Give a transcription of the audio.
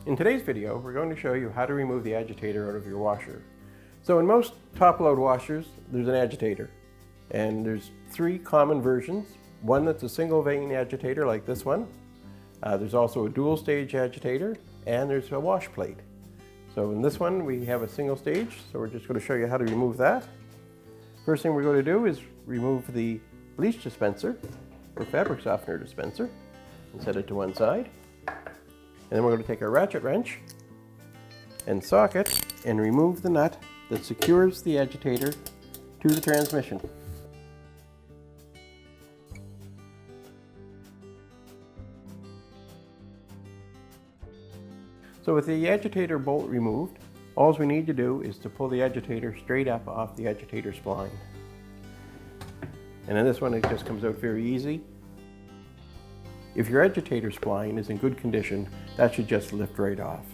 In today's video, we're going to show you how to remove the agitator out of your washer. So in most top-load washers, there's an agitator. And there's three common versions. One that's a single vane agitator like this one. There's also a dual-stage agitator, and there's a wash plate. So in this one, we have a single stage, so we're just going to show you how to remove that. First thing we're going to do is remove the bleach dispenser, or fabric softener dispenser, and set it to one side. And then we're going to take our ratchet wrench and socket and remove the nut that secures the agitator to the transmission. So with the agitator bolt removed, all we need to do is to pull the agitator straight up off the agitator spline. And in this one it just comes out very easy. If your agitator spline is in good condition, that should just lift right off.